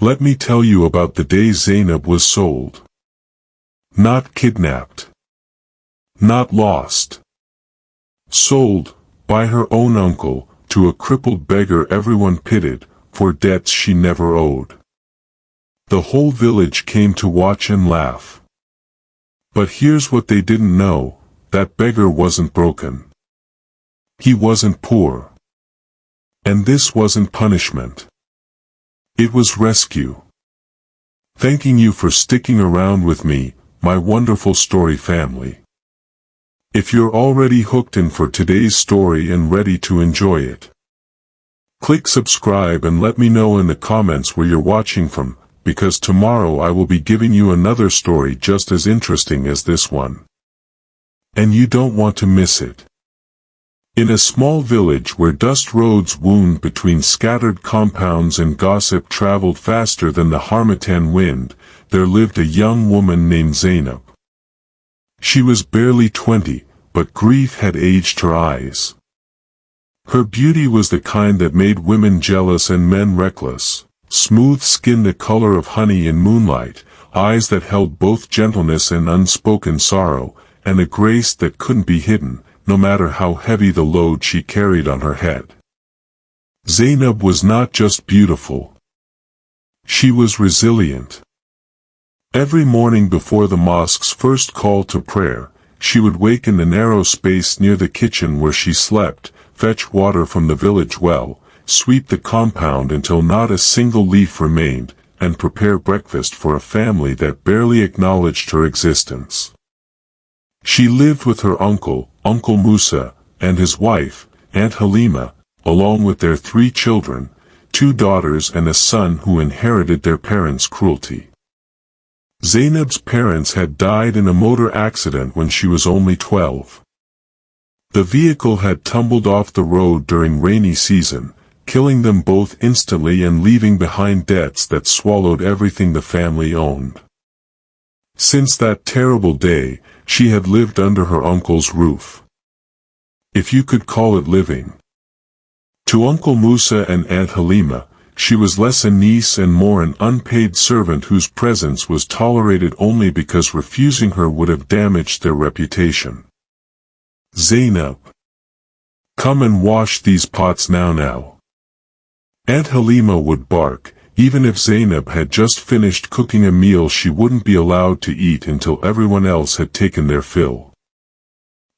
Let me tell you about the day Zainab was sold. Not kidnapped. Not lost. Sold, by her own uncle, to a crippled beggar everyone pitied, for debts she never owed. The whole village came to watch and laugh. But here's what they didn't know, that beggar wasn't broken. He wasn't poor. And this wasn't punishment. It was rescue. Thanking you for sticking around with me, my wonderful story family. If you're already hooked in for today's story and ready to enjoy it, click subscribe and let me know in the comments where you're watching from, because tomorrow I will be giving you another story just as interesting as this one. And you don't want to miss it. In a small village where dust roads wound between scattered compounds and gossip traveled faster than the harmattan wind, there lived a young woman named Zainab. She was barely 20, but grief had aged her eyes. Her beauty was the kind that made women jealous and men reckless, smooth skin the color of honey in moonlight, eyes that held both gentleness and unspoken sorrow, and a grace that couldn't be hidden, no matter how heavy the load she carried on her head. Zainab was not just beautiful. She was resilient. Every morning before the mosque's first call to prayer, she would wake in the narrow space near the kitchen where she slept, fetch water from the village well, sweep the compound until not a single leaf remained, and prepare breakfast for a family that barely acknowledged her existence. She lived with her uncle, Uncle Musa, and his wife, Aunt Halima, along with their 3 children, 2 daughters and a son who inherited their parents' cruelty. Zainab's parents had died in a motor accident when she was only 12. The vehicle had tumbled off the road during rainy season, killing them both instantly and leaving behind debts that swallowed everything the family owned. Since that terrible day, she had lived under her uncle's roof. If you could call it living. To Uncle Musa and Aunt Halima, she was less a niece and more an unpaid servant whose presence was tolerated only because refusing her would have damaged their reputation. Zainab. Come and wash these pots now. Aunt Halima would bark. Even if Zainab had just finished cooking a meal she wouldn't be allowed to eat until everyone else had taken their fill.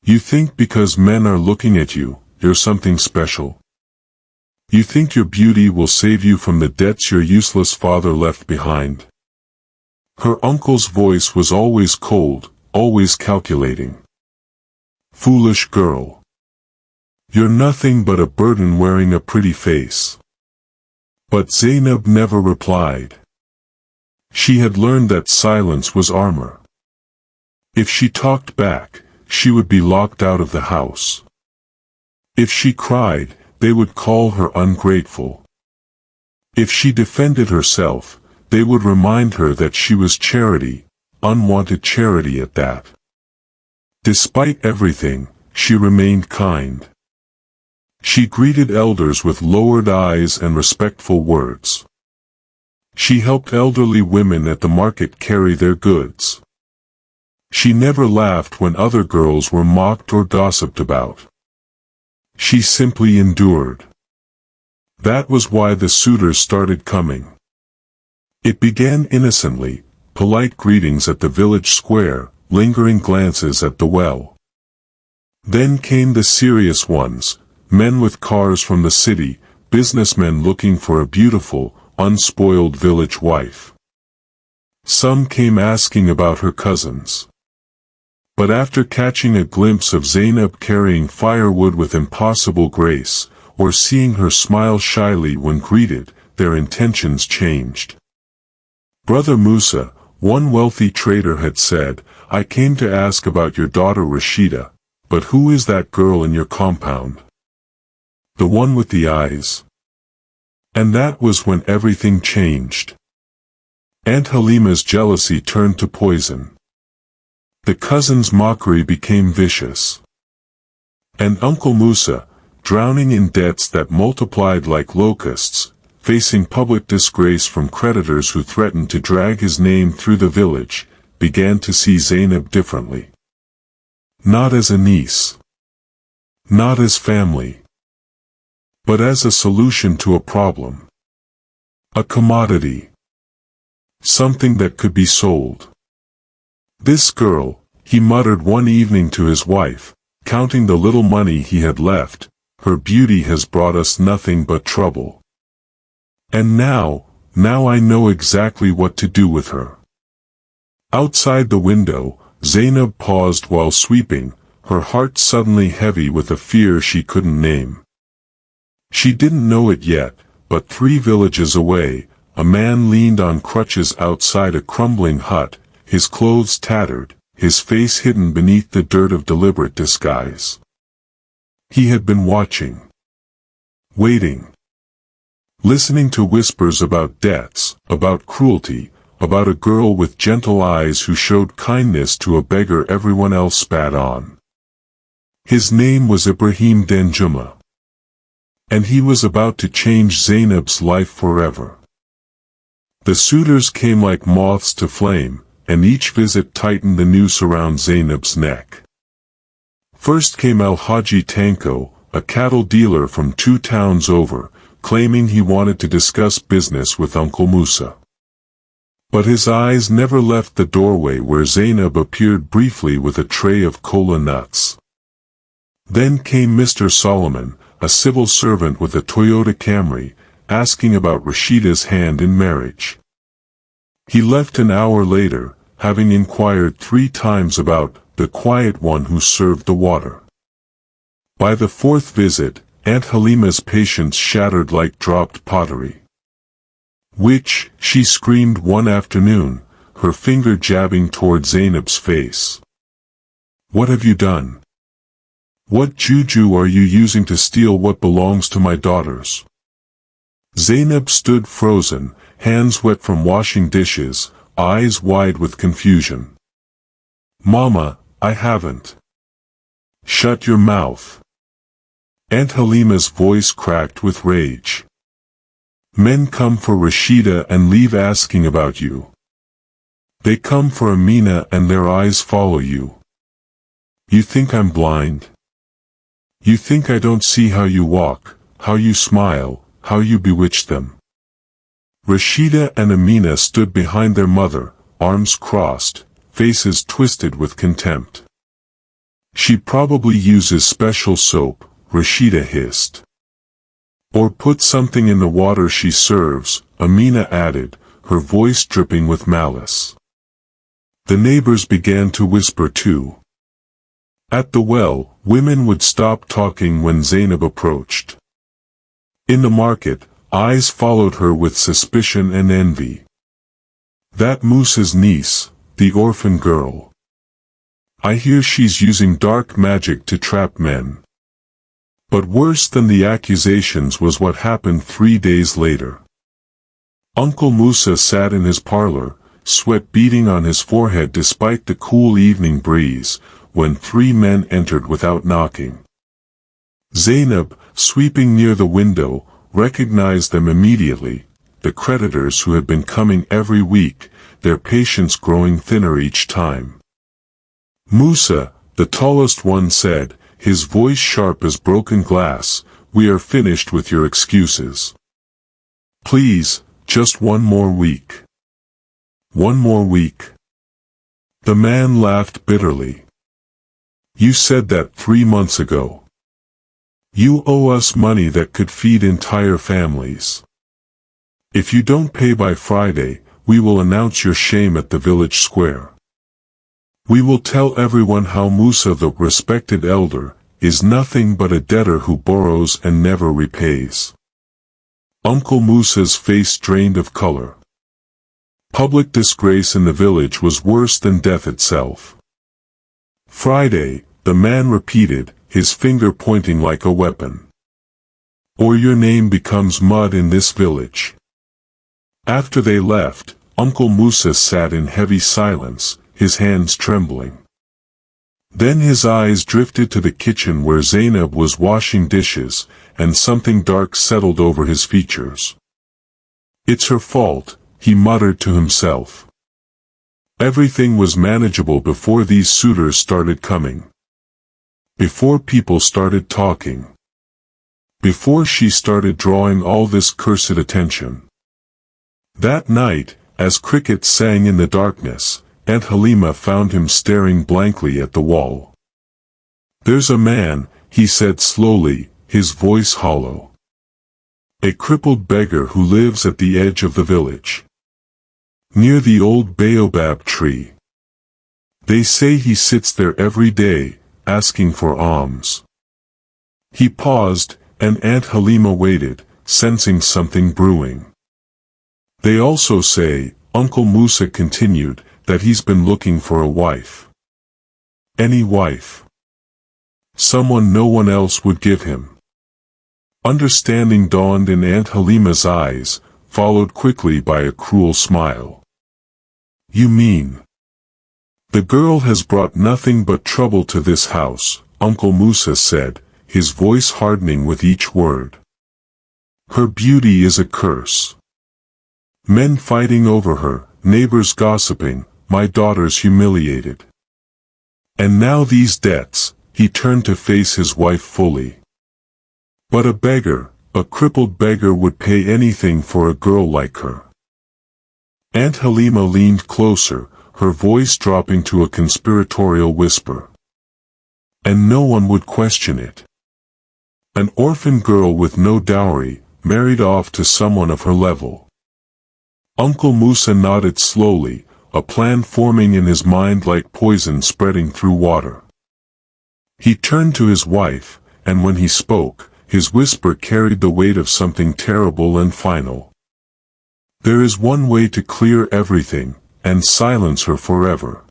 You think because men are looking at you, you're something special? You think your beauty will save you from the debts your useless father left behind? Her uncle's voice was always cold, always calculating. Foolish girl. You're nothing but a burden wearing a pretty face. But Zainab never replied. She had learned that silence was armor. If she talked back, she would be locked out of the house. If she cried, they would call her ungrateful. If she defended herself, they would remind her that she was charity, unwanted charity at that. Despite everything, she remained kind. She greeted elders with lowered eyes and respectful words. She helped elderly women at the market carry their goods. She never laughed when other girls were mocked or gossiped about. She simply endured. That was why the suitors started coming. It began innocently, polite greetings at the village square, lingering glances at the well. Then came the serious ones. Men with cars from the city, businessmen looking for a beautiful, unspoiled village wife. Some came asking about her cousins. But after catching a glimpse of Zainab carrying firewood with impossible grace, or seeing her smile shyly when greeted, their intentions changed. Brother Musa, one wealthy trader had said, I came to ask about your daughter Rashida, but who is that girl in your compound? The one with the eyes. And that was when everything changed. Aunt Halima's jealousy turned to poison. The cousin's mockery became vicious. And Uncle Musa, drowning in debts that multiplied like locusts, facing public disgrace from creditors who threatened to drag his name through the village, began to see Zainab differently. Not as a niece. Not as family. But as a solution to a problem. A commodity. Something that could be sold. This girl, he muttered one evening to his wife, counting the little money he had left, her beauty has brought us nothing but trouble. And now I know exactly what to do with her. Outside the window, Zainab paused while sweeping, her heart suddenly heavy with a fear she couldn't name. She didn't know it yet, but 3 villages away, a man leaned on crutches outside a crumbling hut, his clothes tattered, his face hidden beneath the dirt of deliberate disguise. He had been watching. Waiting. Listening to whispers about debts, about cruelty, about a girl with gentle eyes who showed kindness to a beggar everyone else spat on. His name was Ibrahim Danjuma. And he was about to change Zainab's life forever. The suitors came like moths to flame, and each visit tightened the noose around Zainab's neck. First came Al-Haji Tanko, a cattle dealer from 2 towns over, claiming he wanted to discuss business with Uncle Musa. But his eyes never left the doorway where Zainab appeared briefly with a tray of cola nuts. Then came Mr. Solomon, a civil servant with a Toyota Camry, asking about Rashida's hand in marriage. He left an hour later, having inquired 3 times about the quiet one who served the water. By the 4th visit, Aunt Halima's patience shattered like dropped pottery. "Which?" she screamed one afternoon, her finger jabbing toward Zainab's face. "What have you done? What juju are you using to steal what belongs to my daughters?" Zainab stood frozen, hands wet from washing dishes, eyes wide with confusion. "Mama, I haven't." "Shut your mouth." Aunt Halima's voice cracked with rage. "Men come for Rashida and leave asking about you. They come for Amina and their eyes follow you. You think I'm blind? You think I don't see how you walk, how you smile, how you bewitch them?" Rashida and Amina stood behind their mother, arms crossed, faces twisted with contempt. "She probably uses special soap," Rashida hissed. "Or put something in the water she serves," Amina added, her voice dripping with malice. The neighbors began to whisper too. At the well, women would stop talking when Zainab approached. In the market, eyes followed her with suspicion and envy. "That Musa's niece, the orphan girl. I hear she's using dark magic to trap men." But worse than the accusations was what happened 3 days later. Uncle Musa sat in his parlor, sweat beading on his forehead despite the cool evening breeze, when 3 men entered without knocking. Zainab, sweeping near the window, recognized them immediately, the creditors who had been coming every week, their patience growing thinner each time. "Musa," the tallest one said, his voice sharp as broken glass, "we are finished with your excuses. Please, just 1 more week. 1 more week." The man laughed bitterly. "You said that 3 months ago. You owe us money that could feed entire families. If you don't pay by Friday, we will announce your shame at the village square. We will tell everyone how Musa, the respected elder, is nothing but a debtor who borrows and never repays." Uncle Musa's face drained of color. Public disgrace in the village was worse than death itself. "Friday," the man repeated, his finger pointing like a weapon. "Or your name becomes mud in this village." After they left, Uncle Musa sat in heavy silence, his hands trembling. Then his eyes drifted to the kitchen where Zainab was washing dishes, and something dark settled over his features. It's her fault, he muttered to himself. Everything was manageable before these suitors started coming. Before people started talking. Before she started drawing all this cursed attention. That night, as crickets sang in the darkness, Aunt Halima found him staring blankly at the wall. "There's a man," he said slowly, his voice hollow. "A crippled beggar who lives at the edge of the village. Near the old baobab tree. They say he sits there every day, asking for alms." He paused, and Aunt Halima waited, sensing something brewing. "They also say," Uncle Musa continued, "that he's been looking for a wife. Any wife. Someone no one else would give him." Understanding dawned in Aunt Halima's eyes, followed quickly by a cruel smile. "You mean? The girl has brought nothing but trouble to this house," Uncle Musa said, his voice hardening with each word. "Her beauty is a curse. Men fighting over her, neighbors gossiping, my daughters humiliated. And now these debts." He turned to face his wife fully. "But a beggar, a crippled beggar would pay anything for a girl like her." Aunt Halima leaned closer, her voice dropping to a conspiratorial whisper. "And no one would question it. An orphan girl with no dowry, married off to someone of her level." Uncle Musa nodded slowly, a plan forming in his mind like poison spreading through water. He turned to his wife, and when he spoke, his whisper carried the weight of something terrible and final. "There is one way to clear everything, and silence her forever."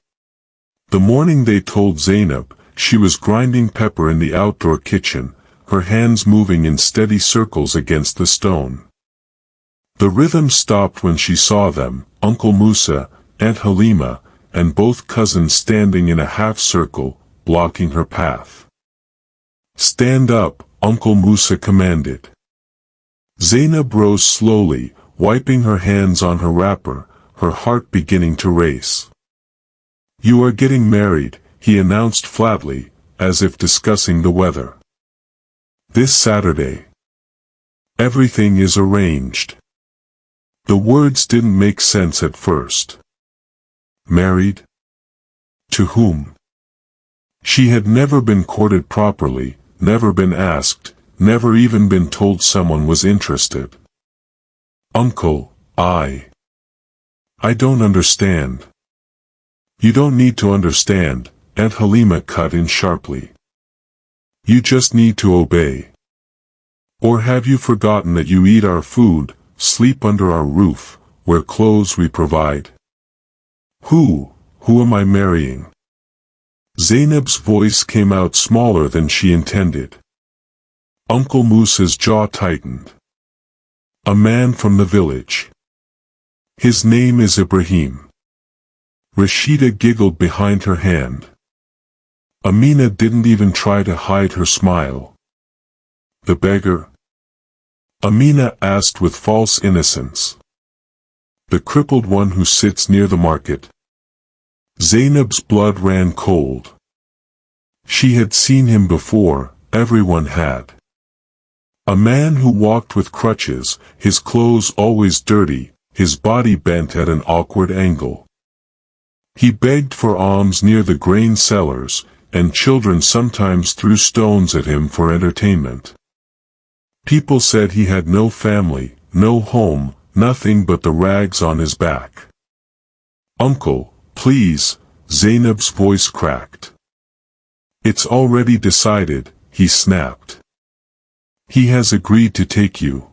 The morning they told Zainab, she was grinding pepper in the outdoor kitchen, her hands moving in steady circles against the stone. The rhythm stopped when she saw them, Uncle Musa, Aunt Halima, and both cousins standing in a half-circle, blocking her path. "Stand up," Uncle Musa commanded. Zainab rose slowly, wiping her hands on her wrapper, her heart beginning to race. "You are getting married," he announced flatly, as if discussing the weather. "This Saturday. Everything is arranged." The words didn't make sense at first. Married? To whom? She had never been courted properly, never been asked, never even been told someone was interested. "Uncle, I don't understand." "You don't need to understand," Aunt Halima cut in sharply. "You just need to obey. Or have you forgotten that you eat our food, sleep under our roof, wear clothes we provide?" Who am I marrying?" Zainab's voice came out smaller than she intended. Uncle Musa's jaw tightened. "A man from the village. His name is Ibrahim." Rashida giggled behind her hand. Amina didn't even try to hide her smile. "The beggar?" Amina asked with false innocence. "The crippled one who sits near the market." Zainab's blood ran cold. She had seen him before, everyone had. A man who walked with crutches, his clothes always dirty, his body bent at an awkward angle. He begged for alms near the grain sellers, and children sometimes threw stones at him for entertainment. People said he had no family, no home, nothing but the rags on his back. "Uncle, please," Zainab's voice cracked. "It's already decided," he snapped. "He has agreed to take you.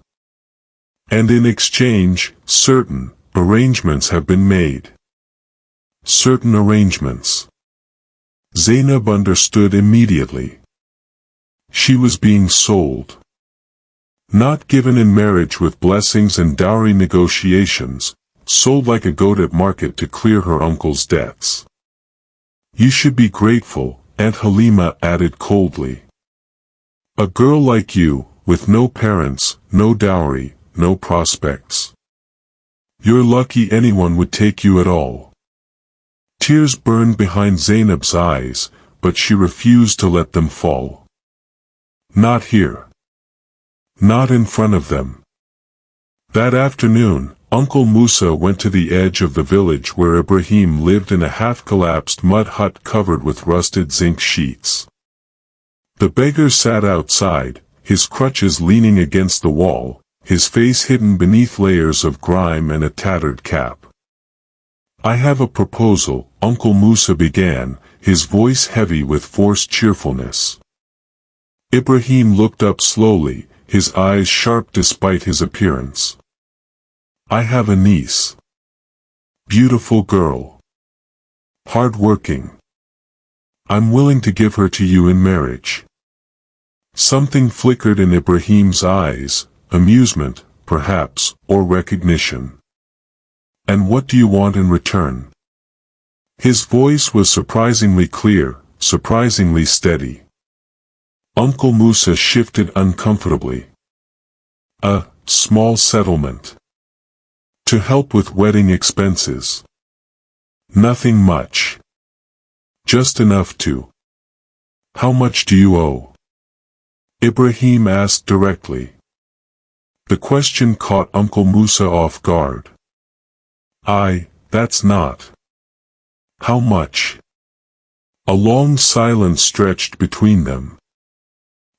And in exchange, certain arrangements have been made." Certain arrangements. Zainab understood immediately. She was being sold. Not given in marriage with blessings and dowry negotiations, sold like a goat at market to clear her uncle's debts. "You should be grateful," Aunt Halima added coldly. "A girl like you, with no parents, no dowry, no prospects. You're lucky anyone would take you at all." Tears burned behind Zainab's eyes, but she refused to let them fall. Not here. Not in front of them. That afternoon, Uncle Musa went to the edge of the village where Ibrahim lived in a half-collapsed mud hut covered with rusted zinc sheets. The beggar sat outside, his crutches leaning against the wall, his face hidden beneath layers of grime and a tattered cap. "I have a proposal," Uncle Musa began, his voice heavy with forced cheerfulness. Ibrahim looked up slowly, his eyes sharp despite his appearance. "I have a niece. Beautiful girl. Hard-working. I'm willing to give her to you in marriage." Something flickered in Ibrahim's eyes, amusement, perhaps, or recognition. "And what do you want in return?" His voice was surprisingly clear, surprisingly steady. Uncle Musa shifted uncomfortably. "A small settlement. To help with wedding expenses. Nothing much. Just enough to." "How much do you owe?" Ibrahim asked directly. The question caught Uncle Musa off guard. That's not." "How much?" A long silence stretched between them.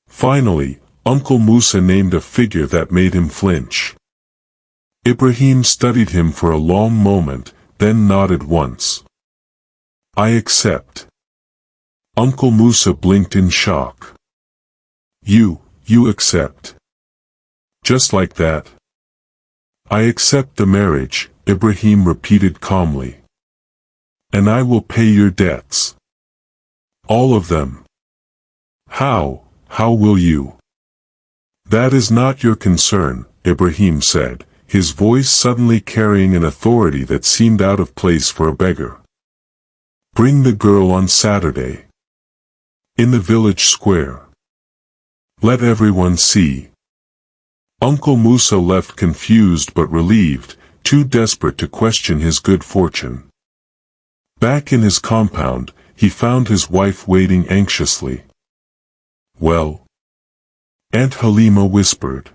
Finally, Uncle Musa named a figure that made him flinch. Ibrahim studied him for a long moment, then nodded once. "I accept." Uncle Musa blinked in shock. You accept?" "Just like that?" "I accept the marriage," Ibrahim repeated calmly. "And I will pay your debts. All of them." How will you?" "That is not your concern," Ibrahim said, his voice suddenly carrying an authority that seemed out of place for a beggar. "Bring the girl on Saturday. In the village square. Let everyone see." Uncle Musa left confused but relieved, too desperate to question his good fortune. Back in his compound, he found his wife waiting anxiously. "Well?" Aunt Halima whispered.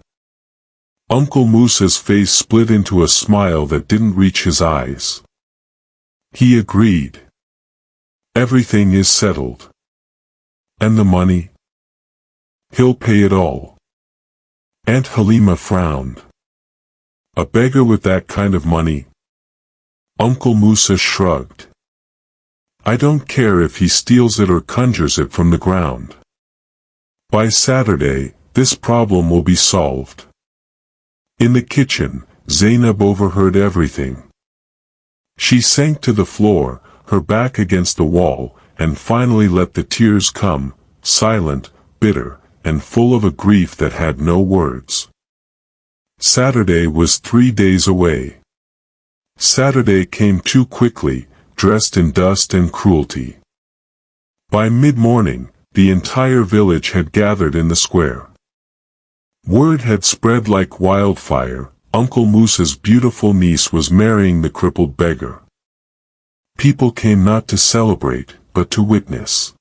Uncle Musa's face split into a smile that didn't reach his eyes. He agreed. "Everything is settled." "And the money?" "He'll pay it all." Aunt Halima frowned. "A beggar with that kind of money?" Uncle Musa shrugged. "I don't care if he steals it or conjures it from the ground. By Saturday, this problem will be solved." In the kitchen, Zainab overheard everything. She sank to the floor, her back against the wall, and finally let the tears come, silent, bitter, and full of a grief that had no words. Saturday was 3 days away. Saturday came too quickly, dressed in dust and cruelty. By mid-morning, the entire village had gathered in the square. Word had spread like wildfire, Uncle Musa's beautiful niece was marrying the crippled beggar. People came not to celebrate, but to witness.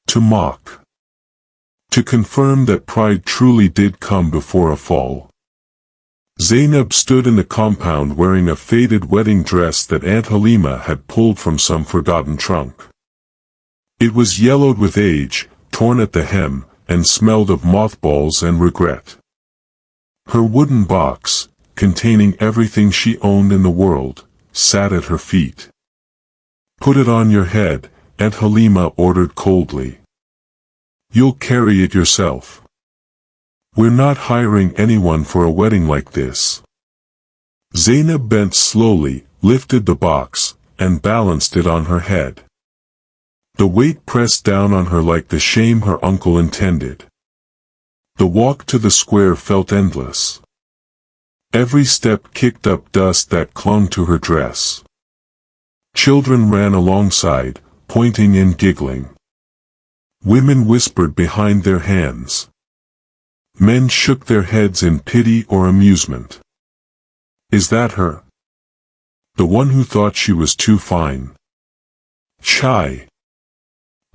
To mock. To confirm that pride truly did come before a fall. Zainab stood in the compound wearing a faded wedding dress that Aunt Halima had pulled from some forgotten trunk. It was yellowed with age, torn at the hem, and smelled of mothballs and regret. Her wooden box, containing everything she owned in the world, sat at her feet. "Put it on your head," Aunt Halima ordered coldly. "You'll carry it yourself. We're not hiring anyone for a wedding like this." Zainab bent slowly, lifted the box, and balanced it on her head. The weight pressed down on her like the shame her uncle intended. The walk to the square felt endless. Every step kicked up dust that clung to her dress. Children ran alongside, pointing and giggling. Women whispered behind their hands. Men shook their heads in pity or amusement. "Is that her?" the one who thought she was too fine. Chai!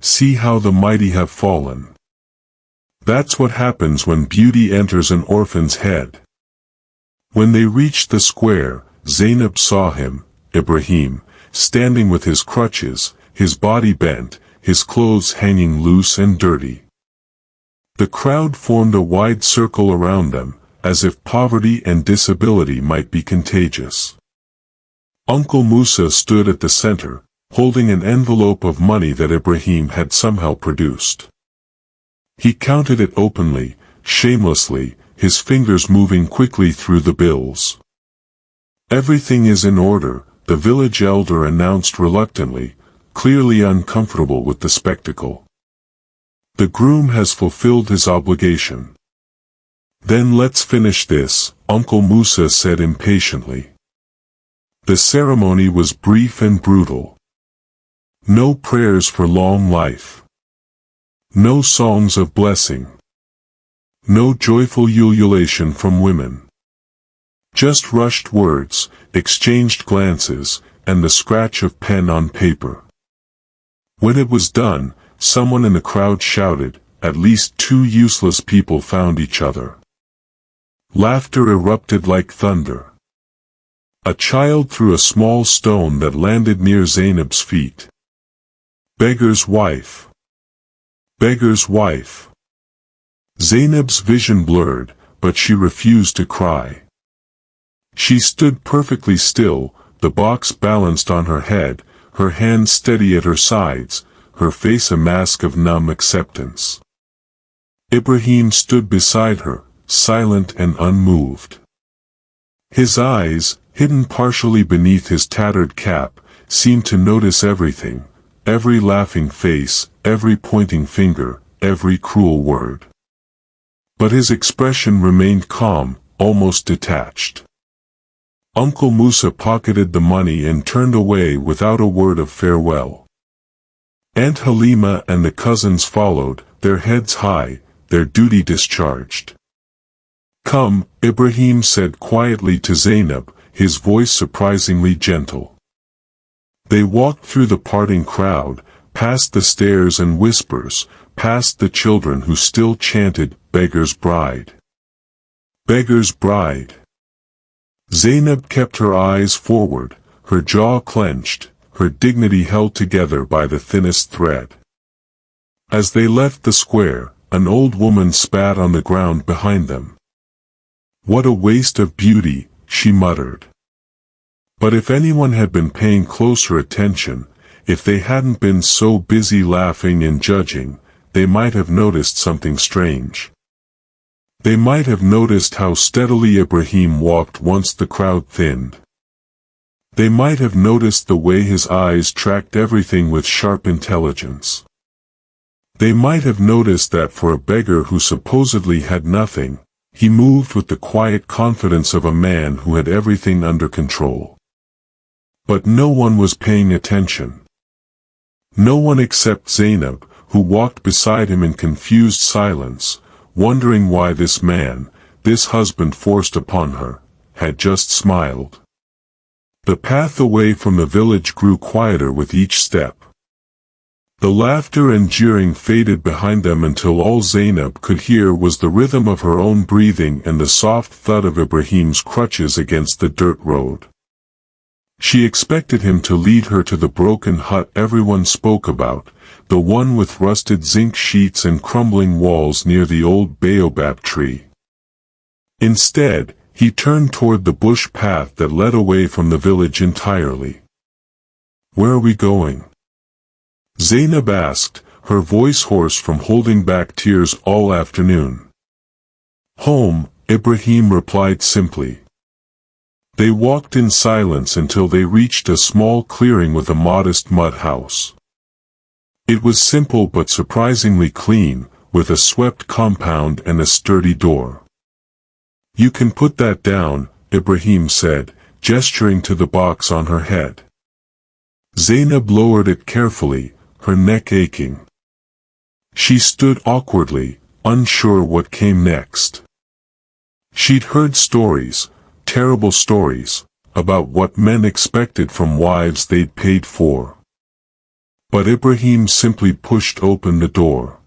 See how the mighty have fallen. That's what happens when beauty enters an orphan's head. When they reached the square, Zainab saw him, Ibrahim, standing with his crutches, his body bent, his clothes hanging loose and dirty. The crowd formed a wide circle around them, as if poverty and disability might be contagious. Uncle Musa stood at the center, holding an envelope of money that Ibrahim had somehow produced. He counted it openly, shamelessly, his fingers moving quickly through the bills. "Everything is in order," the village elder announced reluctantly, clearly uncomfortable with the spectacle. "The groom has fulfilled his obligation." "Then let's finish this," Uncle Musa said impatiently. The ceremony was brief and brutal. No prayers for long life. No songs of blessing. No joyful ululation from women. Just rushed words, exchanged glances, and the scratch of pen on paper. When it was done, someone in the crowd shouted, "At least two useless people found each other." Laughter erupted like thunder. A child threw a small stone that landed near Zainab's feet. "Beggar's wife! Beggar's wife!" Zainab's vision blurred, but she refused to cry. She stood perfectly still, the box balanced on her head, her hands steady at her sides, her face a mask of numb acceptance. Ibrahim stood beside her, silent and unmoved. His eyes, hidden partially beneath his tattered cap, seemed to notice everything, every laughing face, every pointing finger, every cruel word. But his expression remained calm, almost detached. Uncle Musa pocketed the money and turned away without a word of farewell. Aunt Halima and the cousins followed, their heads high, their duty discharged. "Come," Ibrahim said quietly to Zainab, his voice surprisingly gentle. They walked through the parting crowd, past the stares and whispers, past the children who still chanted, "Beggar's bride! Beggar's bride!" Zainab kept her eyes forward, her jaw clenched, her dignity held together by the thinnest thread. As they left the square, an old woman spat on the ground behind them. "What a waste of beauty," she muttered. But if anyone had been paying closer attention, if they hadn't been so busy laughing and judging, they might have noticed something strange. They might have noticed how steadily Ibrahim walked once the crowd thinned. They might have noticed the way his eyes tracked everything with sharp intelligence. They might have noticed that for a beggar who supposedly had nothing, he moved with the quiet confidence of a man who had everything under control. But no one was paying attention. No one except Zainab, who walked beside him in confused silence, wondering why this man, this husband forced upon her, had just smiled. The path away from the village grew quieter with each step. The laughter and jeering faded behind them until all Zainab could hear was the rhythm of her own breathing and the soft thud of Ibrahim's crutches against the dirt road. She expected him to lead her to the broken hut everyone spoke about, the one with rusted zinc sheets and crumbling walls near the old baobab tree. Instead, he turned toward the bush path that led away from the village entirely. "Where are we going?" Zainab asked, her voice hoarse from holding back tears all afternoon. "Home," Ibrahim replied simply. They walked in silence until they reached a small clearing with a modest mud house. It was simple but surprisingly clean, with a swept compound and a sturdy door. "You can put that down," Ibrahim said, gesturing to the box on her head. Zainab lowered it carefully, her neck aching. She stood awkwardly, unsure what came next. She'd heard stories, terrible stories, about what men expected from wives they'd paid for. But Ibrahim simply pushed open the door.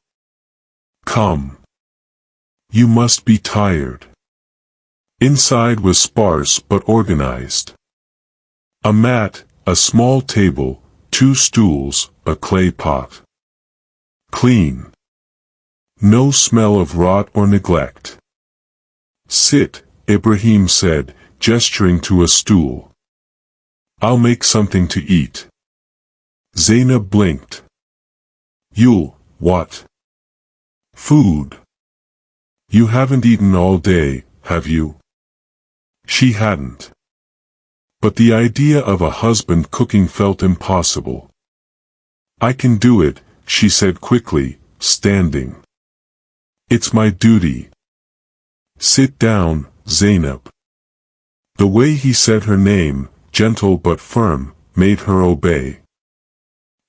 "Come. You must be tired." Inside was sparse but organized. A mat, a small table, 2 stools, a clay pot. Clean. No smell of rot or neglect. "Sit," Ibrahim said, gesturing to a stool. "I'll make something to eat." Zainab blinked. What? Food. You haven't eaten all day, have you?" She hadn't. But the idea of a husband cooking felt impossible. "I can do it," she said quickly, standing. "It's my duty." "Sit down, Zainab." The way he said her name, gentle but firm, made her obey.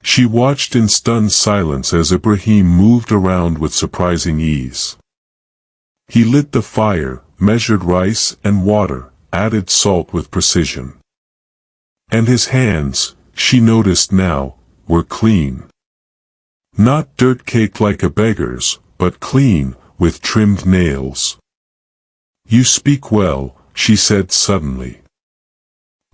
She watched in stunned silence as Ibrahim moved around with surprising ease. He lit the fire, measured rice and water, added salt with precision. And his hands, she noticed now, were clean. Not dirt-caked like a beggar's, but clean, with trimmed nails. "You speak well," she said suddenly.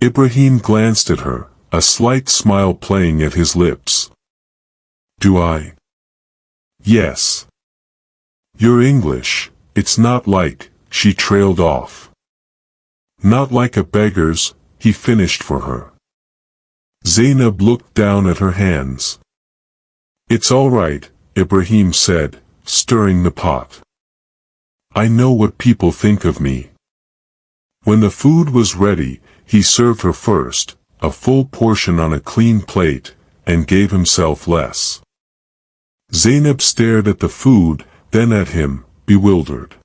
Ibrahim glanced at her, a slight smile playing at his lips. "Do I?" "Yes. You're English, it's not like," she trailed off. "Not like a beggar's," he finished for her. Zainab looked down at her hands. "It's all right," Ibrahim said, stirring the pot. "I know what people think of me." When the food was ready, he served her first, a full portion on a clean plate, and gave himself less. Zainab stared at the food, then at him, bewildered.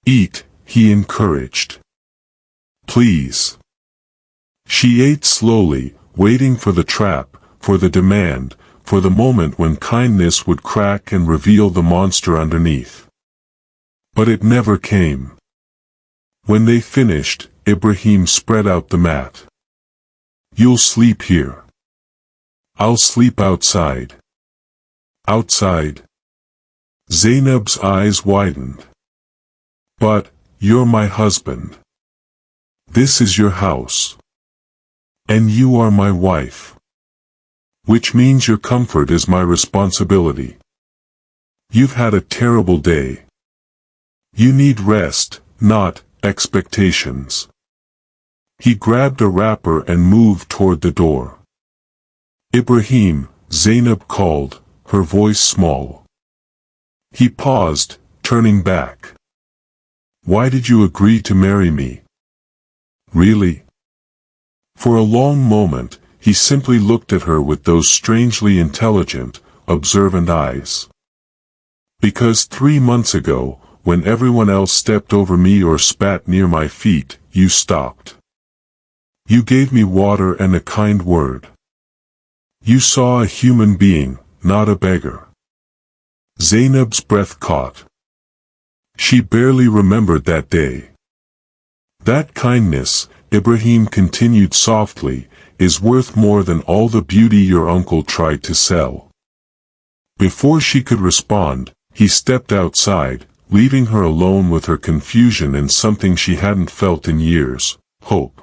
"Eat," he encouraged. "Please." She ate slowly, waiting for the trap, for the demand, for the moment when kindness would crack and reveal the monster underneath. But it never came. When they finished, Ibrahim spread out the mat. "You'll sleep here." "I'll sleep outside." "Outside?" Zainab's eyes widened. "But, you're my husband. This is your house. And you are my wife. Which means your comfort is my responsibility. You've had a terrible day. You need rest, not expectations." He grabbed a wrapper and moved toward the door. "Ibrahim," Zainab called, her voice small. He paused, turning back. "Why did you agree to marry me?" "Really?" For a long moment, he simply looked at her with those strangely intelligent, observant eyes. "Because 3 months ago, when everyone else stepped over me or spat near my feet, you stopped. You gave me water and a kind word. You saw a human being, not a beggar." Zainab's breath caught. She barely remembered that day. "That kindness," Ibrahim continued softly, "is worth more than all the beauty your uncle tried to sell." Before she could respond, he stepped outside, leaving her alone with her confusion and something she hadn't felt in years, hope.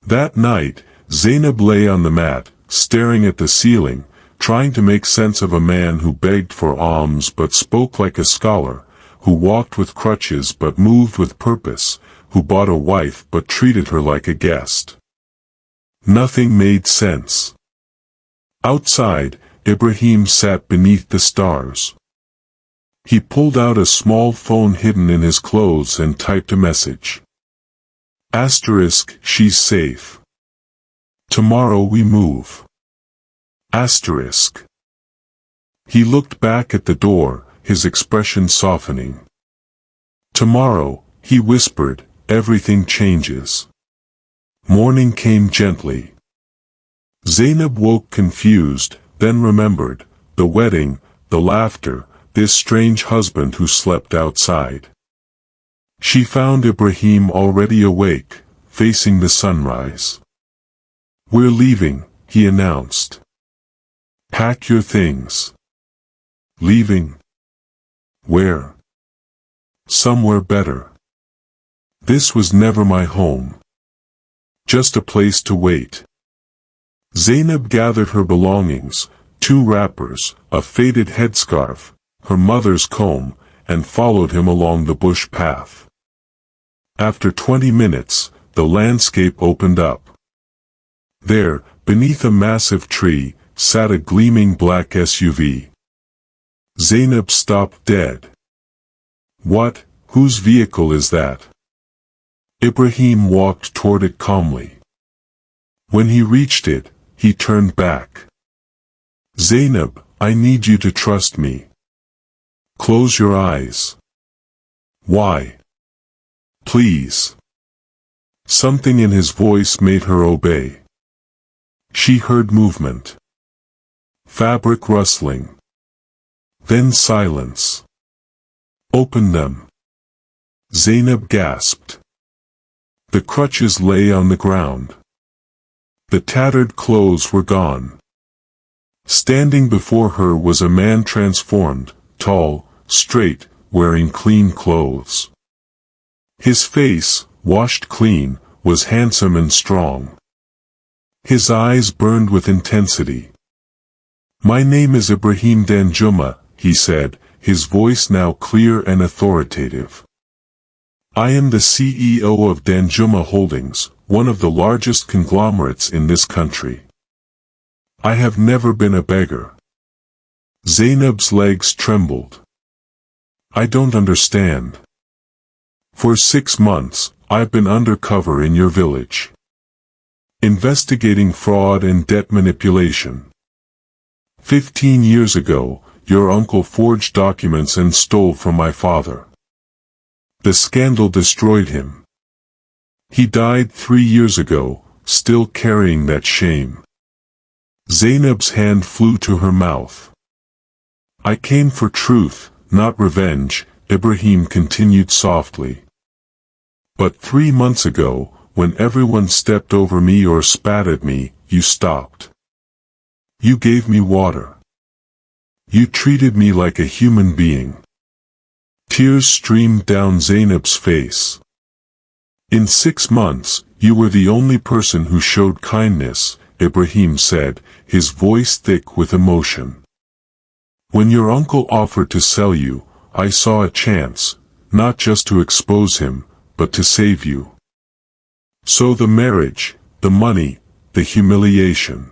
That night, Zainab lay on the mat, staring at the ceiling, trying to make sense of a man who begged for alms but spoke like a scholar, who walked with crutches but moved with purpose, who bought a wife but treated her like a guest. Nothing made sense. Outside, Ibrahim sat beneath the stars. He pulled out a small phone hidden in his clothes and typed a message. Asterisk, she's safe. Tomorrow we move. Asterisk. He looked back at the door, his expression softening. Tomorrow, he whispered, everything changes. Morning came gently. Zainab woke confused, then remembered, the wedding, the laughter, this strange husband who slept outside. She found Ibrahim already awake, facing the sunrise. "We're leaving," he announced. "Pack your things." "Leaving? Where?" "Somewhere better. This was never my home. Just a place to wait." Zainab gathered her belongings, 2 wrappers, a faded headscarf, her mother's comb, and followed him along the bush path. After 20 minutes, the landscape opened up. There, beneath a massive tree, sat a gleaming black SUV. Zainab stopped dead. "What? Whose vehicle is that?" Ibrahim walked toward it calmly. When he reached it, he turned back. "Zainab, I need you to trust me. Close your eyes." "Why?" "Please." Something in his voice made her obey. She heard movement. Fabric rustling. Then silence. "Open them." Zainab gasped. The crutches lay on the ground. The tattered clothes were gone. Standing before her was a man transformed, tall, straight, wearing clean clothes. His face, washed clean, was handsome and strong. His eyes burned with intensity. "My name is Ibrahim Danjuma," he said, his voice now clear and authoritative. "I am the CEO of Danjuma Holdings, one of the largest conglomerates in this country. I have never been a beggar." Zainab's legs trembled. "I don't understand. For 6 months, I've been undercover in your village, investigating fraud and debt manipulation. 15 years ago, your uncle forged documents and stole from my father. The scandal destroyed him. He died 3 years ago, still carrying that shame." Zainab's hand flew to her mouth. "I came for truth, not revenge," Ibrahim continued softly. "But 3 months ago, when everyone stepped over me or spat at me, you stopped. You gave me water. You treated me like a human being." Tears streamed down Zainab's face. "In 6 months, you were the only person who showed kindness," Ibrahim said, his voice thick with emotion. "When your uncle offered to sell you, I saw a chance, not just to expose him, but to save you. So the marriage, the money, the humiliation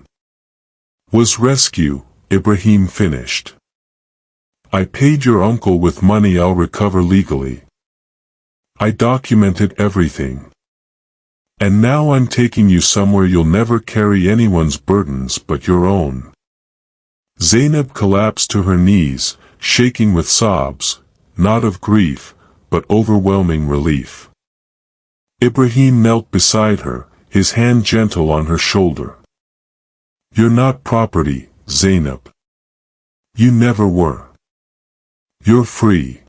was rescue," Ibrahim finished. "I paid your uncle with money I'll recover legally. I documented everything. And now I'm taking you somewhere you'll never carry anyone's burdens but your own." Zainab collapsed to her knees, shaking with sobs, not of grief, but overwhelming relief. Ibrahim knelt beside her, his hand gentle on her shoulder. "You're not property, Zainab. You never were. You're free."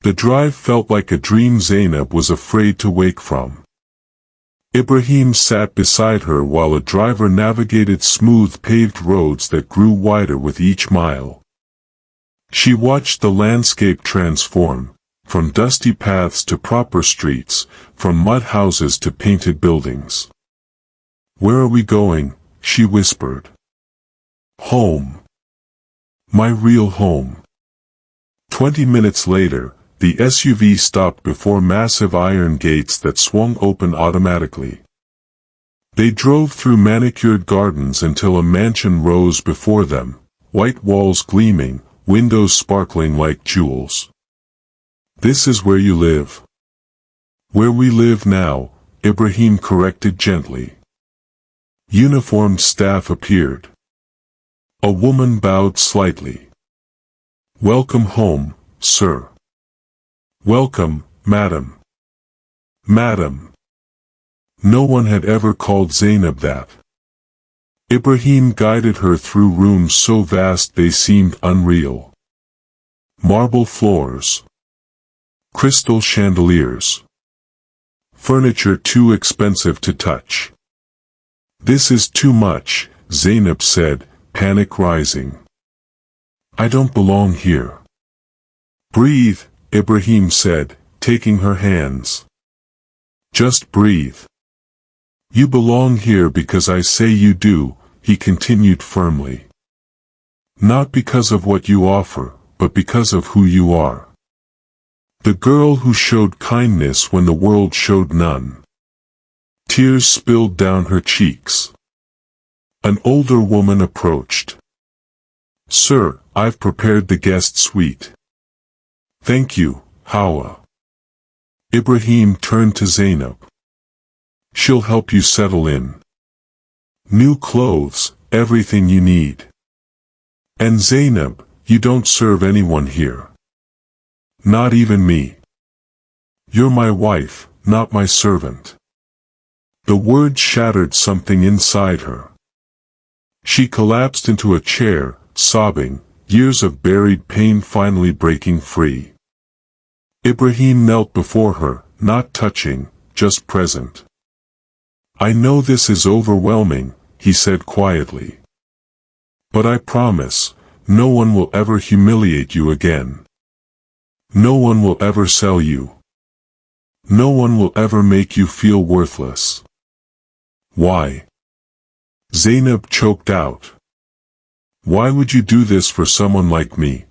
The drive felt like a dream Zainab was afraid to wake from. Ibrahim sat beside her while a driver navigated smooth paved roads that grew wider with each mile. She watched the landscape transform, from dusty paths to proper streets, from mud houses to painted buildings. "Where are we going?" she whispered. "Home. My real home." 20 minutes later, the SUV stopped before massive iron gates that swung open automatically. They drove through manicured gardens until a mansion rose before them, white walls gleaming, windows sparkling like jewels. "This is where you live." "Where we live now," Ibrahim corrected gently. Uniformed staff appeared. A woman bowed slightly. "Welcome home, sir." "Welcome, madam." "Madam." No one had ever called Zainab that. Ibrahim guided her through rooms so vast they seemed unreal. Marble floors. Crystal chandeliers. furniture too expensive to touch. This is too much, Zainab said, panic rising. I don't belong here. Breathe, Ibrahim said, taking her hands. Just breathe. You belong here because I say you do, he continued firmly. Not because of what you offer, but because of who you are. The girl who showed kindness when the world showed none. Tears spilled down her cheeks. An older woman approached. Sir, I've prepared the guest suite. Thank you, Hawa. Ibrahim turned to Zainab. She'll help you settle in. New clothes, everything you need. And Zainab, you don't serve anyone here. Not even me. You're my wife, not my servant. The word shattered something inside her. She collapsed into a chair, sobbing, years of buried pain finally breaking free. Ibrahim knelt before her, not touching, just present. I know this is overwhelming, he said quietly. But I promise, no one will ever humiliate you again. No one will ever sell you. No one will ever make you feel worthless. Why? Zainab choked out. Why would you do this for someone like me?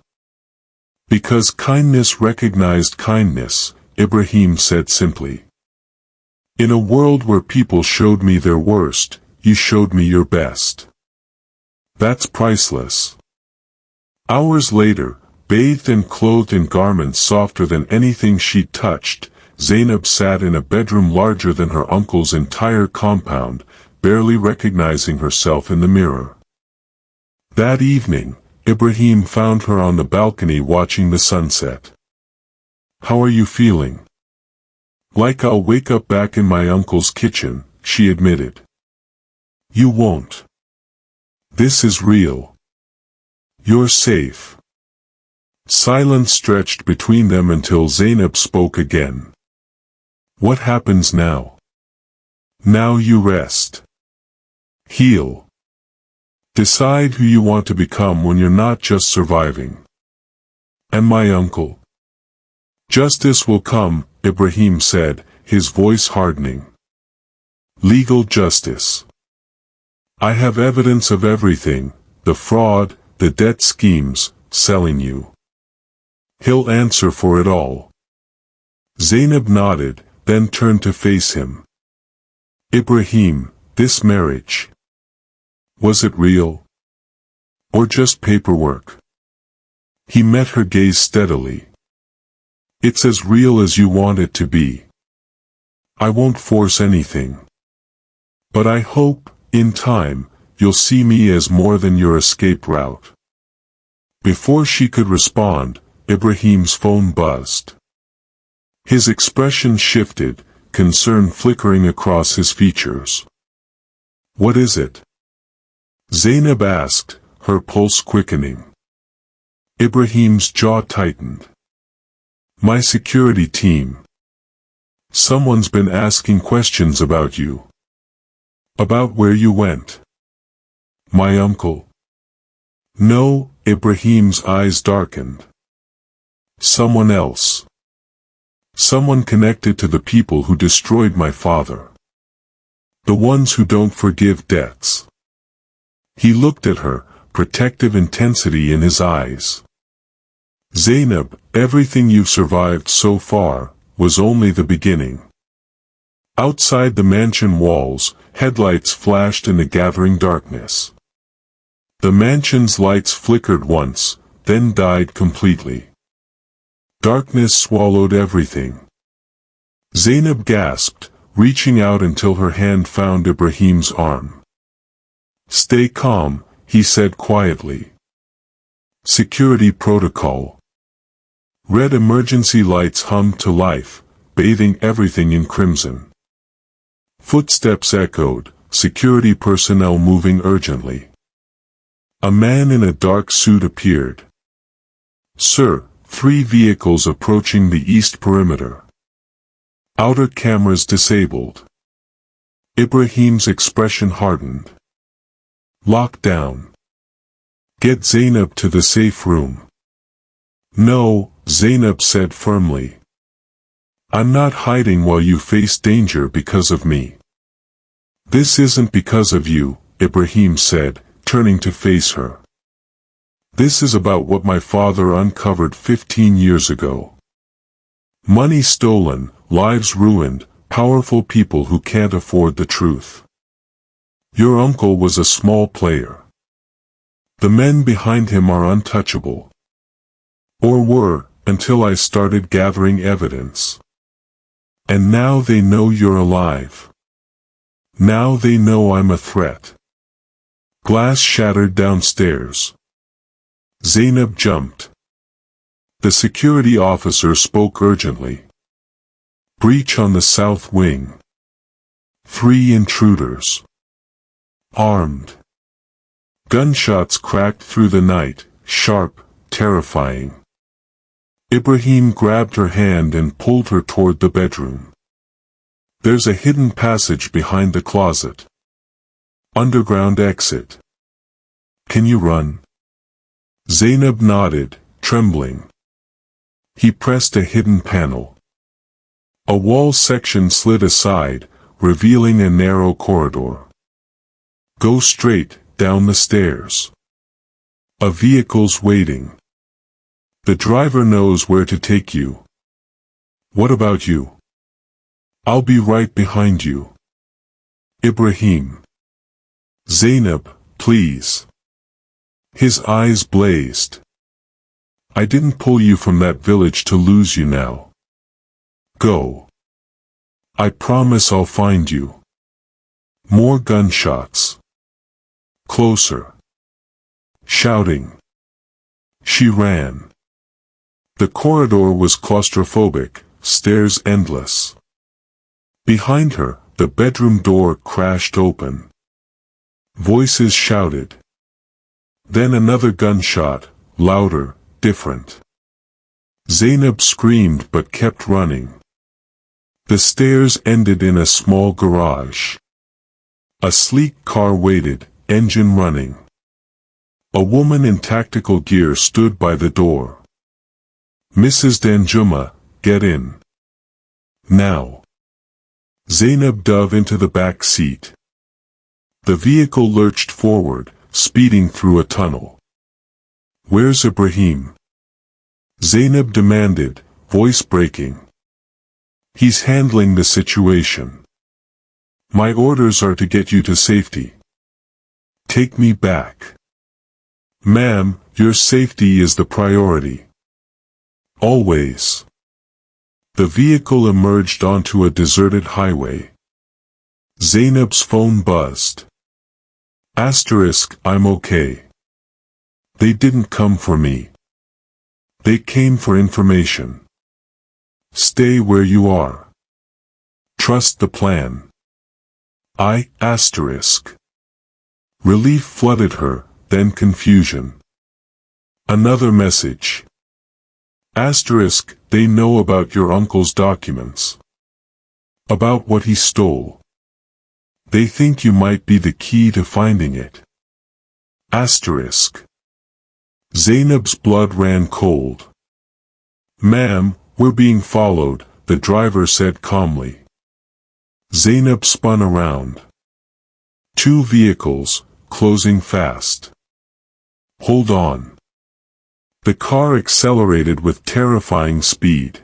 Because kindness recognized kindness, Ibrahim said simply. In a world where people showed me their worst, you showed me your best. That's priceless. Hours later, bathed and clothed in garments softer than anything she'd touched, Zainab sat in a bedroom larger than her uncle's entire compound, barely recognizing herself in the mirror. That evening, Ibrahim found her on the balcony watching the sunset. How are you feeling? Like I'll wake up back in my uncle's kitchen, she admitted. You won't. This is real. You're safe. Silence stretched between them until Zainab spoke again. What happens now? Now you rest. Heal. Decide who you want to become when you're not just surviving. And my uncle? Justice will come, Ibrahim said, his voice hardening. Legal justice. I have evidence of everything, the fraud, the debt schemes, selling you. He'll answer for it all. Zainab nodded, then turned to face him. Ibrahim, this marriage. Was it real? Or just paperwork? He met her gaze steadily. It's as real as you want it to be. I won't force anything. But I hope, in time, you'll see me as more than your escape route. Before she could respond, Ibrahim's phone buzzed. His expression shifted, concern flickering across his features. What is it? Zainab asked, her pulse quickening. Ibrahim's jaw tightened. My security team. Someone's been asking questions about you. About where you went. My uncle. No, Ibrahim's eyes darkened. Someone else. Someone connected to the people who destroyed my father. The ones who don't forgive debts. He looked at her, protective intensity in his eyes. Zainab, everything you've survived so far, was only the beginning. Outside the mansion walls, headlights flashed in the gathering darkness. The mansion's lights flickered once, then died completely. Darkness swallowed everything. Zainab gasped, reaching out until her hand found Ibrahim's arm. Stay calm, he said quietly. Security protocol. Red emergency lights hummed to life, bathing everything in crimson. Footsteps echoed, security personnel moving urgently. A man in a dark suit appeared. Sir, 3 vehicles approaching the east perimeter. Outer cameras disabled. Ibrahim's expression hardened. Lock down. Get Zainab to the safe room. No, Zainab said firmly. I'm not hiding while you face danger because of me. This isn't because of you, Ibrahim said, turning to face her. This is about what my father uncovered 15 years ago. Money stolen, lives ruined, powerful people who can't afford the truth. Your uncle was a small player. The men behind him are untouchable. Or were, until I started gathering evidence. And now they know you're alive. Now they know I'm a threat. Glass shattered downstairs. Zainab jumped. The security officer spoke urgently. Breach on the south wing. 3 intruders. Armed. Gunshots cracked through the night, sharp, terrifying. Ibrahim grabbed her hand and pulled her toward the bedroom. There's a hidden passage behind the closet. Underground exit. Can you run? Zainab nodded, trembling. He pressed a hidden panel. A wall section slid aside, revealing a narrow corridor. Go straight, down the stairs. A vehicle's waiting. The driver knows where to take you. What about you? I'll be right behind you. Ibrahim. Zainab, please. His eyes blazed. I didn't pull you from that village to lose you now. Go. I promise I'll find you. More gunshots. Closer. Shouting. She ran. The corridor was claustrophobic, stairs endless. Behind her, the bedroom door crashed open. Voices shouted. Then another gunshot, louder, different. Zainab screamed but kept running. The stairs ended in a small garage. A sleek car waited, engine running. A woman in tactical gear stood by the door. Mrs. Danjuma, get in. Now. Zainab dove into the back seat. The vehicle lurched forward, speeding through a tunnel. Where's Ibrahim? Zainab demanded, voice breaking. He's handling the situation. My orders are to get you to safety. Take me back. Ma'am, your safety is the priority. Always. The vehicle emerged onto a deserted highway. Zainab's phone buzzed. Asterisk, I'm okay. They didn't come for me. They came for information. Stay where you are. Trust the plan. Asterisk. Relief flooded her, then confusion. Another message. Asterisk, they know about your uncle's documents. About what he stole. They think you might be the key to finding it. Asterisk. Zainab's blood ran cold. Ma'am, we're being followed, the driver said calmly. Zainab spun around. 2 vehicles, closing fast. Hold on. The car accelerated with terrifying speed.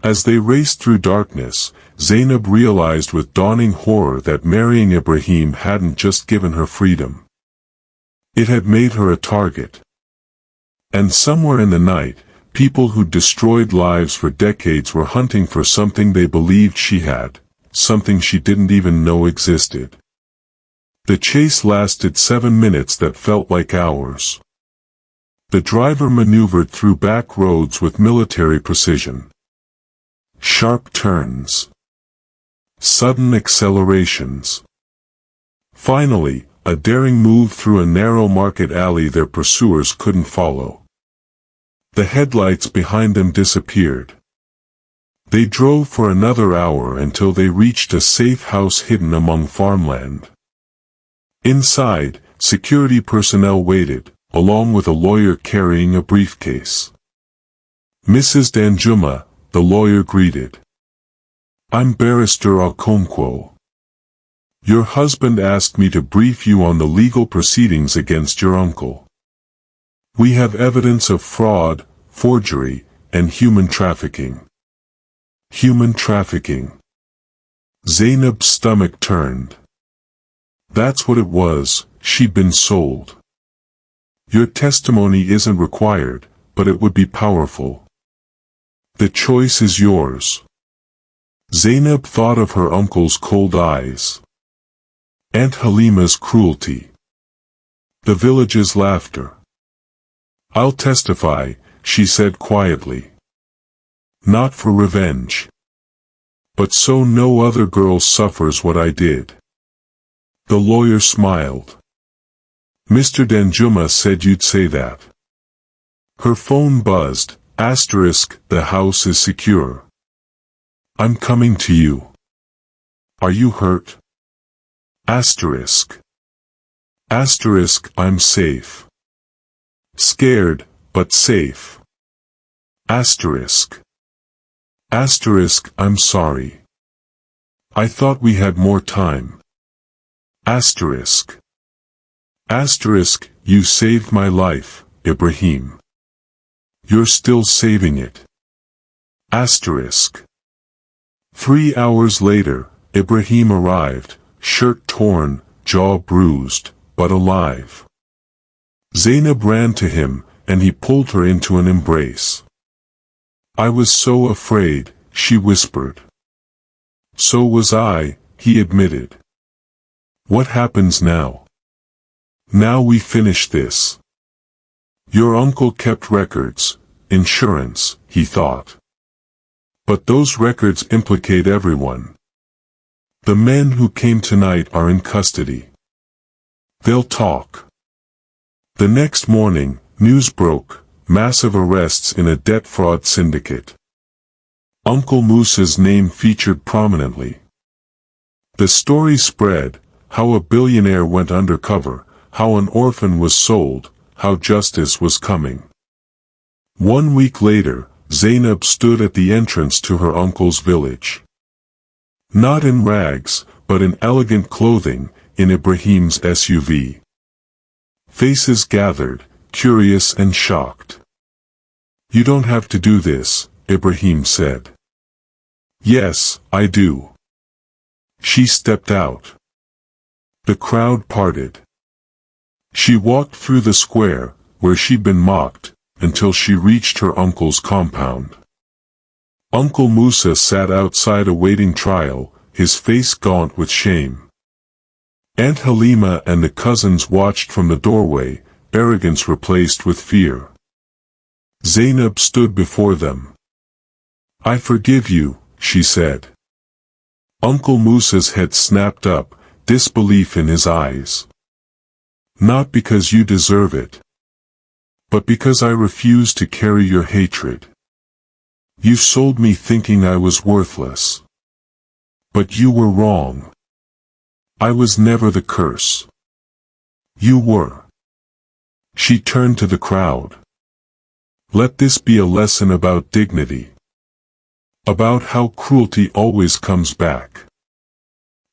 As they raced through darkness, Zainab realized with dawning horror that marrying Ibrahim hadn't just given her freedom. It had made her a target. And somewhere in the night, people who destroyed lives for decades were hunting for something they believed she had, something she didn't even know existed. The chase lasted 7 minutes that felt like hours. The driver maneuvered through back roads with military precision. Sharp turns. Sudden accelerations. Finally, a daring move through a narrow market alley their pursuers couldn't follow. The headlights behind them disappeared. They drove for another hour until they reached a safe house hidden among farmland. Inside, security personnel waited, along with a lawyer carrying a briefcase. Mrs. Danjuma, the lawyer greeted. I'm Barrister Okonkwo. Your husband asked me to brief you on the legal proceedings against your uncle. We have evidence of fraud, forgery, and human trafficking. Human trafficking. Zainab's stomach turned. That's what it was, she'd been sold. Your testimony isn't required, but it would be powerful. The choice is yours. Zainab thought of her uncle's cold eyes. Aunt Halima's cruelty. The village's laughter. I'll testify, she said quietly. Not for revenge. But so no other girl suffers what I did. The lawyer smiled. Mr. Danjuma said you'd say that. Her phone buzzed, asterisk, the house is secure. I'm coming to you. Are you hurt? Asterisk. Asterisk, I'm safe. Scared, but safe. Asterisk. Asterisk, I'm sorry. I thought we had more time. Asterisk. Asterisk, you saved my life, Ibrahim. You're still saving it. Asterisk. 3 hours later, Ibrahim arrived, shirt torn, jaw bruised, but alive. Zainab ran to him, and he pulled her into an embrace. I was so afraid, she whispered. So was I, he admitted. What happens now? Now we finish this. Your uncle kept records, insurance, he thought. But those records implicate everyone. The men who came tonight are in custody. They'll talk. The next morning, news broke. Massive arrests in a debt fraud syndicate. Uncle Musa's name featured prominently. The story spread, how a billionaire went undercover, how an orphan was sold, how justice was coming. 1 week later, Zainab stood at the entrance to her uncle's village. Not in rags, but in elegant clothing, in Ibrahim's SUV. Faces gathered, curious and shocked. You don't have to do this, Ibrahim said. Yes, I do. She stepped out. The crowd parted. She walked through the square, where she'd been mocked, until she reached her uncle's compound. Uncle Musa sat outside awaiting trial, his face gaunt with shame. Aunt Halima and the cousins watched from the doorway, arrogance replaced with fear. Zainab stood before them. I forgive you, she said. Uncle Musa's head snapped up, disbelief in his eyes. Not because you deserve it. But because I refuse to carry your hatred. You sold me thinking I was worthless. But you were wrong. I was never the curse. You were. She turned to the crowd. Let this be a lesson about dignity. About how cruelty always comes back.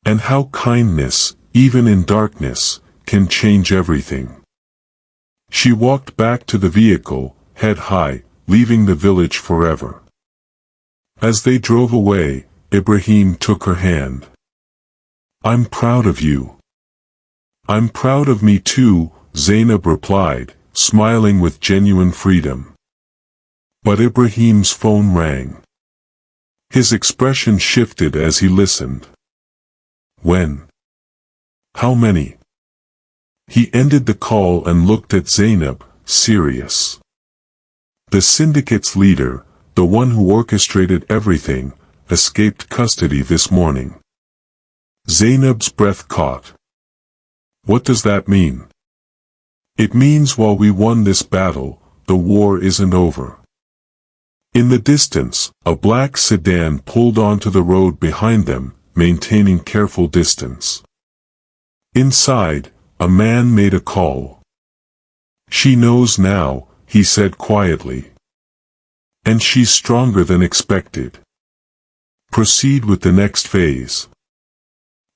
And how kindness, even in darkness, can change everything. She walked back to the vehicle, head high, leaving the village forever. As they drove away, Ibrahim took her hand. I'm proud of you. I'm proud of me too, Zainab replied, smiling with genuine freedom. But Ibrahim's phone rang. His expression shifted as he listened. When? How many? He ended the call and looked at Zainab, serious. The syndicate's leader, the one who orchestrated everything, escaped custody this morning. Zainab's breath caught. What does that mean? It means while we won this battle, the war isn't over. In the distance, a black sedan pulled onto the road behind them, maintaining careful distance. Inside, a man made a call. "She knows now," he said quietly. "And she's stronger than expected. Proceed with the next phase."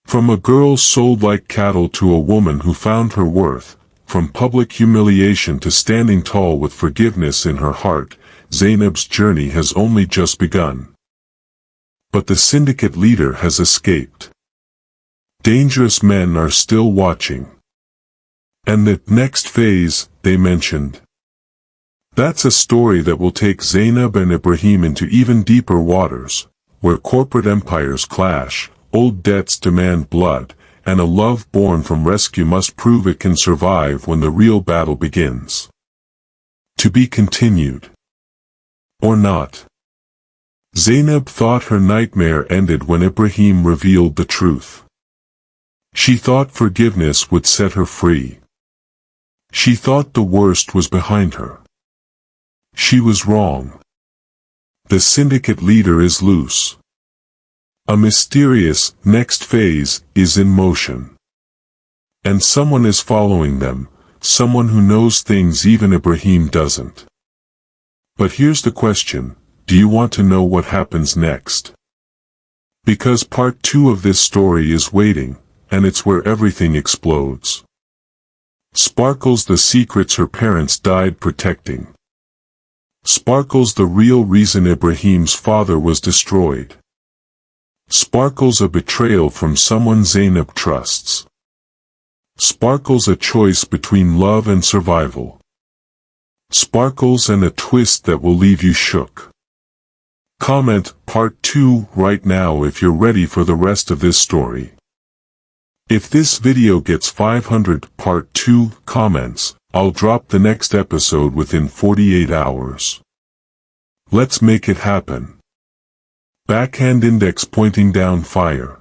From a girl sold like cattle to a woman who found her worth, from public humiliation to standing tall with forgiveness in her heart, Zainab's journey has only just begun. But the syndicate leader has escaped. Dangerous men are still watching. And the next phase, they mentioned. That's a story that will take Zainab and Ibrahim into even deeper waters, where corporate empires clash, old debts demand blood, and a love born from rescue must prove it can survive when the real battle begins. To be continued. Or not. Zainab thought her nightmare ended when Ibrahim revealed the truth. She thought forgiveness would set her free. She thought the worst was behind her. She was wrong. The syndicate leader is loose. A mysterious next phase is in motion. And someone is following them, someone who knows things even Ibrahim doesn't. But here's the question, do you want to know what happens next? Because part 2 of this story is waiting, and it's where everything explodes. Sparkles the secrets her parents died protecting. Sparkles the real reason Ibrahim's father was destroyed. Sparkles a betrayal from someone Zainab trusts. Sparkles a choice between love and survival. Sparkles and a twist that will leave you shook. Comment part 2 right now if you're ready for the rest of this story. If this video gets 500 part 2 comments, I'll drop the next episode within 48 hours. Let's make it happen. Backhand index pointing down fire.